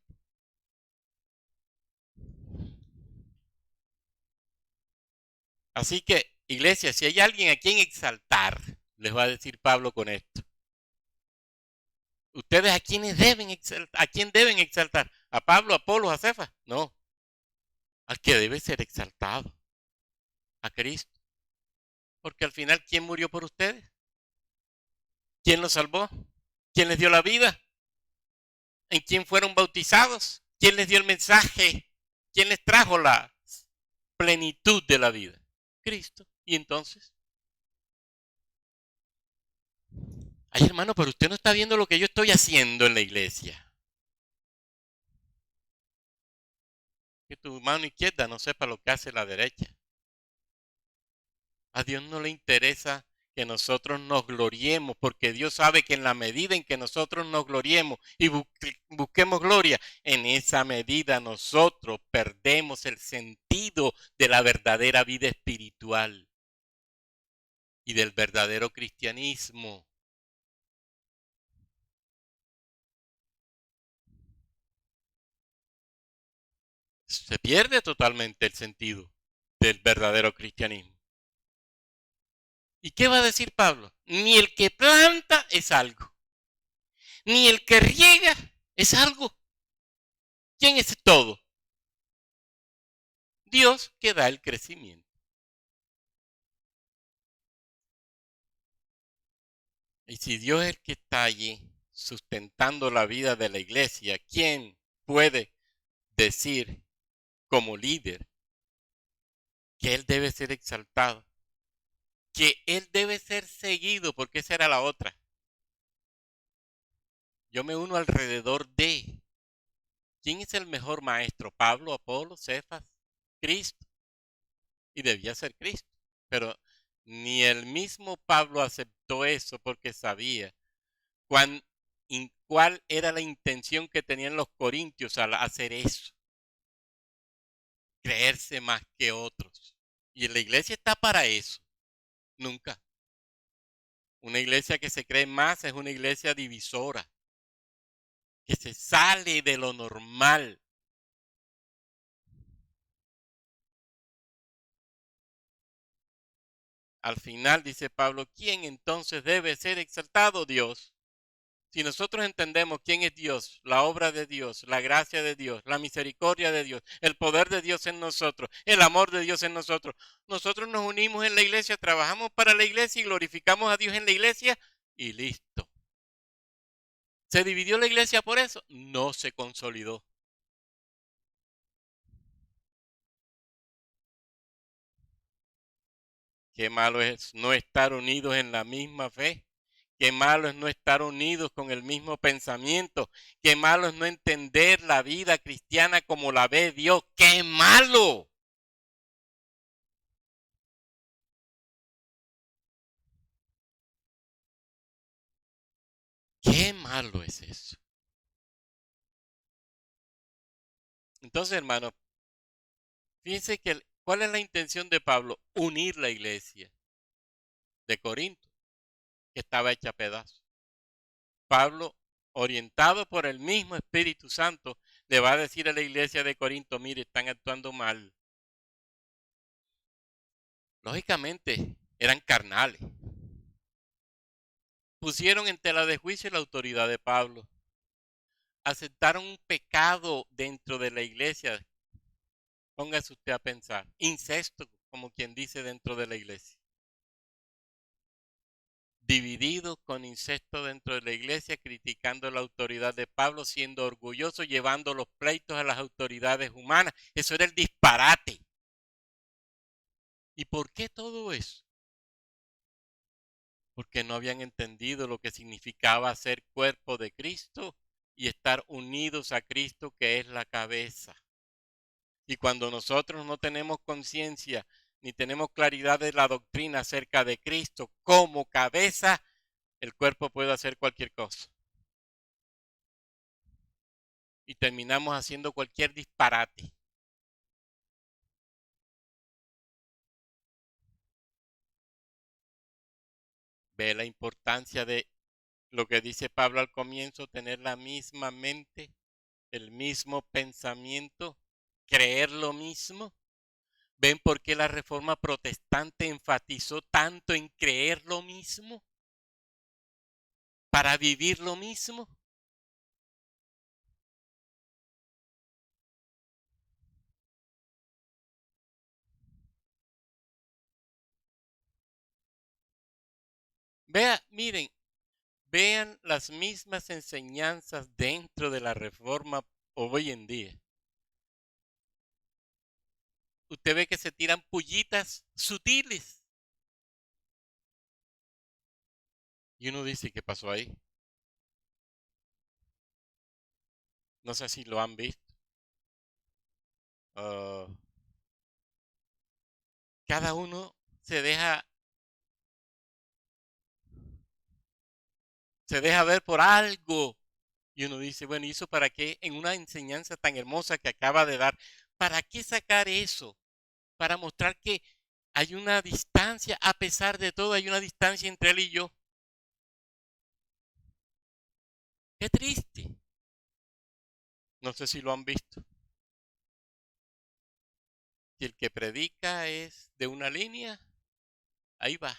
Speaker 1: Así que, iglesia, si hay alguien a quien exaltar, les va a decir Pablo con esto. ¿Ustedes a quiénes deben exaltar? ¿A quién deben exaltar? ¿A Pablo, a Apolo, a Cefas? No. Al que debe ser exaltado. A Cristo. Porque al final, ¿quién murió por ustedes? ¿Quién los salvó? ¿Quién les dio la vida? ¿En quién fueron bautizados? ¿Quién les dio el mensaje? ¿Quién les trajo la plenitud de la vida? Cristo. ¿Y entonces? Ay, hermano, pero usted no está viendo lo que yo estoy haciendo en la iglesia. Que tu mano izquierda no sepa lo que hace la derecha. A Dios no le interesa que nosotros nos gloriemos, porque Dios sabe que en la medida en que nosotros nos gloriemos y busquemos gloria, en esa medida nosotros perdemos el sentido de la verdadera vida espiritual y del verdadero cristianismo. Se pierde totalmente el sentido del verdadero cristianismo. ¿Y qué va a decir Pablo? Ni el que planta es algo, ni el que riega es algo. ¿Quién es todo? Dios que da el crecimiento. Y si Dios es el que está allí sustentando la vida de la iglesia, ¿quién puede decir como líder que Él debe ser exaltado? Que Él debe ser seguido, porque esa era la otra. Yo me uno alrededor de. ¿Quién es el mejor maestro? ¿Pablo, Apolo, Cefas, Cristo? Y debía ser Cristo. Pero ni el mismo Pablo aceptó eso porque sabía cuál era la intención que tenían los corintios al hacer eso. Creerse más que otros. Y la iglesia está para eso. Nunca. Una iglesia que se cree más es una iglesia divisora, que se sale de lo normal. Al final dice Pablo, ¿quién entonces debe ser exaltado? Dios. Si nosotros entendemos quién es Dios, la obra de Dios, la gracia de Dios, la misericordia de Dios, el poder de Dios en nosotros, el amor de Dios en nosotros, nosotros nos unimos en la iglesia, trabajamos para la iglesia y glorificamos a Dios en la iglesia y listo. ¿Se dividió la iglesia por eso? No se consolidó. Qué malo es no estar unidos en la misma fe. Qué malo es no estar unidos con el mismo pensamiento. Qué malo es no entender la vida cristiana como la ve Dios. ¡Qué malo! ¡Qué malo es eso! Entonces, hermanos, fíjense que ¿cuál es la intención de Pablo? Unir la iglesia de Corinto, que estaba hecha a pedazos. Pablo, orientado por el mismo Espíritu Santo, le va a decir a la iglesia de Corinto, mire, están actuando mal. Lógicamente, eran carnales. Pusieron en tela de juicio la autoridad de Pablo. Aceptaron un pecado dentro de la iglesia. Póngase usted a pensar. Incesto, como quien dice dentro de la iglesia. Dividido con incesto dentro de la iglesia, criticando la autoridad de Pablo, siendo orgulloso, llevando los pleitos a las autoridades humanas. Eso era el disparate. ¿Y por qué todo eso? porque no habían entendido lo que significaba ser cuerpo de Cristo y estar unidos a Cristo, que es la cabeza. Y cuando nosotros no tenemos conciencia ni tenemos claridad de la doctrina acerca de Cristo como cabeza, el cuerpo puede hacer cualquier cosa. Y terminamos haciendo cualquier disparate. Ve la importancia de lo que dice Pablo al comienzo, tener la misma mente, el mismo pensamiento, creer lo mismo. ¿Ven por qué la Reforma Protestante enfatizó tanto en creer lo mismo? Para vivir lo mismo. Miren, vean las mismas enseñanzas dentro de la Reforma hoy en día. Usted ve que se tiran pullitas sutiles. Y uno dice, ¿qué pasó ahí? No sé si lo han visto. Uh, cada uno se deja ver por algo. Y uno dice, bueno, ¿y eso para qué? En una enseñanza tan hermosa que acaba de dar, ¿para qué sacar eso? Para mostrar que hay una distancia, a pesar de todo, hay una distancia entre él y yo. Qué triste. No sé si lo han visto. Si el que predica es de una línea, ahí va.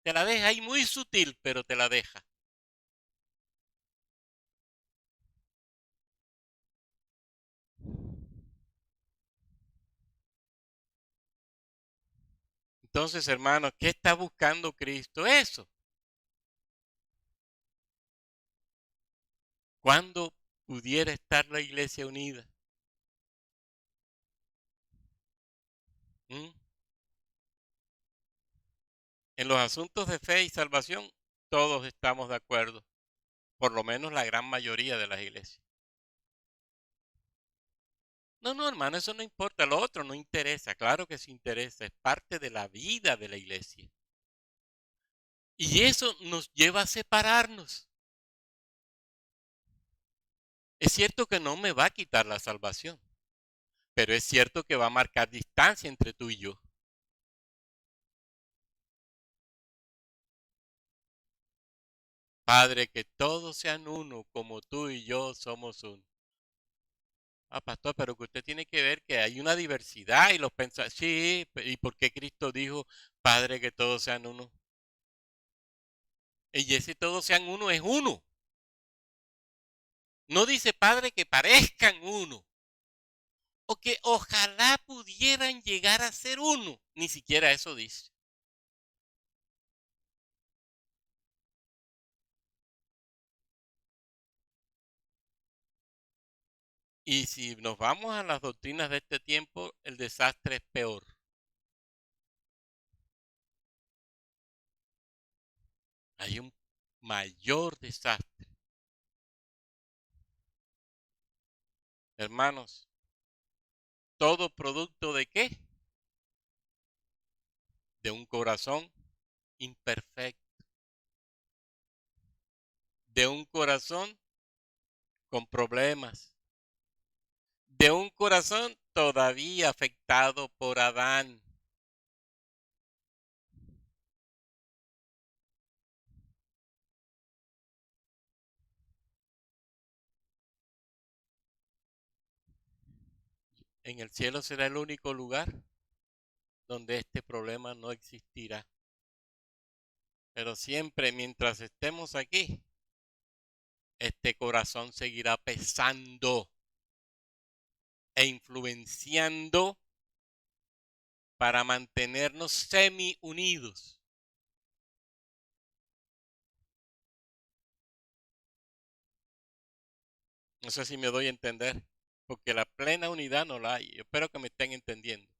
Speaker 1: Te la deja ahí muy sutil, pero te la deja. Entonces, hermanos, ¿qué está buscando Cristo? Eso. ¿Cuándo pudiera estar la iglesia unida? ¿Mm? En los asuntos de fe y salvación, todos estamos de acuerdo, por lo menos la gran mayoría de las iglesias. No, no, hermano, eso no importa, lo otro no interesa, claro que sí interesa, es parte de la vida de la iglesia. Y eso nos lleva a separarnos. Es cierto que no me va a quitar la salvación, pero es cierto que va a marcar distancia entre tú y yo. Padre, que todos sean uno como tú y yo somos uno. Ah, pastor, pero que usted tiene que ver que hay una diversidad y los pensamientos. Sí, ¿y por qué Cristo dijo, Padre, que todos sean uno? Y ese todos sean uno es uno. No dice, Padre, que parezcan uno. O que ojalá pudieran llegar a ser uno. Ni siquiera eso dice. Y si nos vamos a las doctrinas de este tiempo, el desastre es peor. Hay un mayor desastre. Hermanos, ¿todo producto de qué? De un corazón imperfecto. De un corazón con problemas. De un corazón todavía afectado por Adán. En el cielo será el único lugar donde este problema no existirá. Pero siempre mientras estemos aquí, este corazón seguirá pesando e influenciando para mantenernos semi unidos. No sé si me doy a entender, porque la plena unidad no la hay. Yo espero que me estén entendiendo.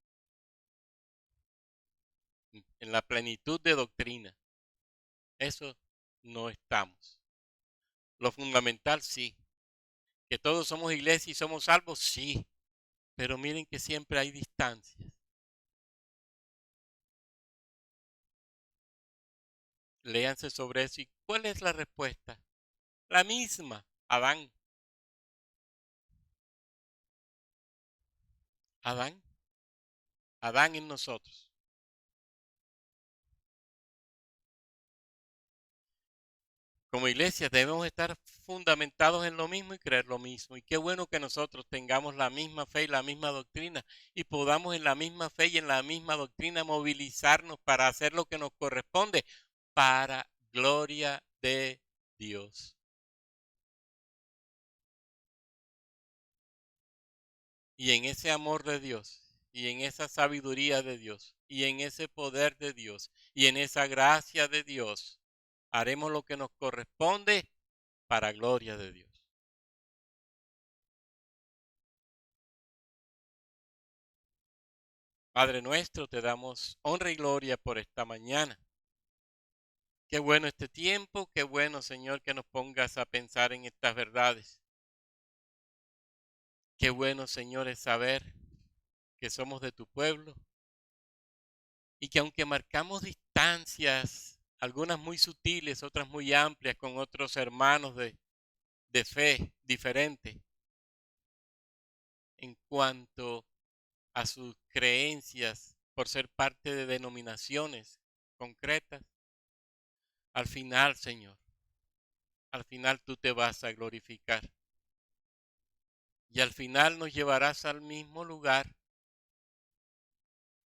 Speaker 1: En la plenitud de doctrina. Eso no estamos. Lo fundamental, sí. Que todos somos iglesia y somos salvos, sí. Pero miren que siempre hay distancias. Léanse sobre eso. ¿Y cuál es la respuesta? La misma, Adán. Adán. Adán en nosotros. Como iglesia debemos estar fundamentados en lo mismo y creer lo mismo. Y qué bueno que nosotros tengamos la misma fe y la misma doctrina y podamos en la misma fe y en la misma doctrina movilizarnos para hacer lo que nos corresponde para gloria de Dios. Y en ese amor de Dios, y en esa sabiduría de Dios, y en ese poder de Dios, y en esa gracia de Dios, haremos lo que nos corresponde para gloria de Dios. Padre nuestro, te damos honra y gloria por esta mañana. Qué bueno este tiempo, qué bueno, Señor, que nos pongas a pensar en estas verdades. Qué bueno, Señor, es saber que somos de tu pueblo y que aunque marcamos distancias, algunas muy sutiles, otras muy amplias, con otros hermanos de fe diferente en cuanto a sus creencias por ser parte de denominaciones concretas, al final, Señor, al final tú te vas a glorificar. Y al final nos llevarás al mismo lugar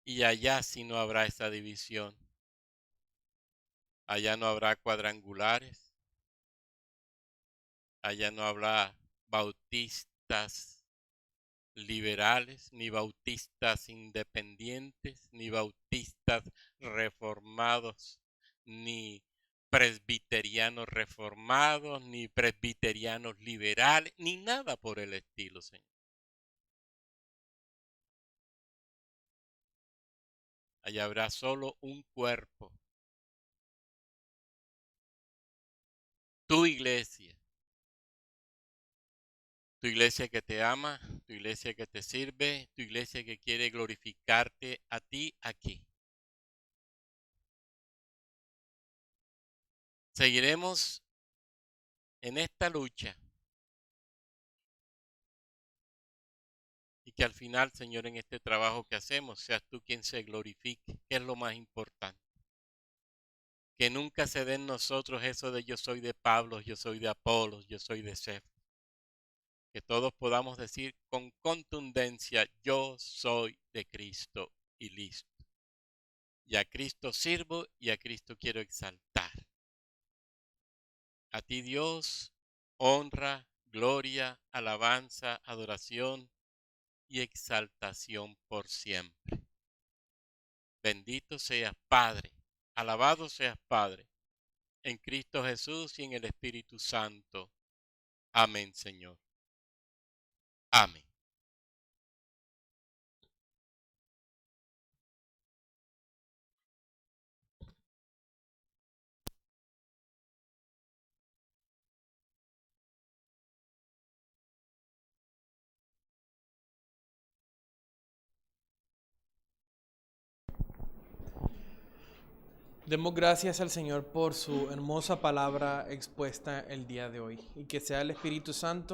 Speaker 1: y allá sí no habrá esa división. Allá no habrá cuadrangulares, allá no habrá bautistas liberales, ni bautistas independientes, ni bautistas reformados, ni presbiterianos reformados, ni presbiterianos liberales, ni nada por el estilo, Señor. Allá habrá solo un cuerpo, tu iglesia que te ama, tu iglesia que te sirve, tu iglesia que quiere glorificarte a ti aquí. Seguiremos en esta lucha y que al final, Señor, en este trabajo que hacemos, seas tú quien se glorifique, que es lo más importante. Que nunca se dé en nosotros eso de yo soy de Pablo, yo soy de Apolos, yo soy de Cefas. Que todos podamos decir con contundencia, yo soy de Cristo y listo. Y a Cristo sirvo y a Cristo quiero exaltar. A ti Dios, honra, gloria, alabanza, adoración y exaltación por siempre. Bendito seas Padre, alabado seas Padre, en Cristo Jesús y en el Espíritu Santo. Amén, Señor. Amén.
Speaker 2: Demos gracias al Señor por su hermosa palabra expuesta el día de hoy y que sea el Espíritu Santo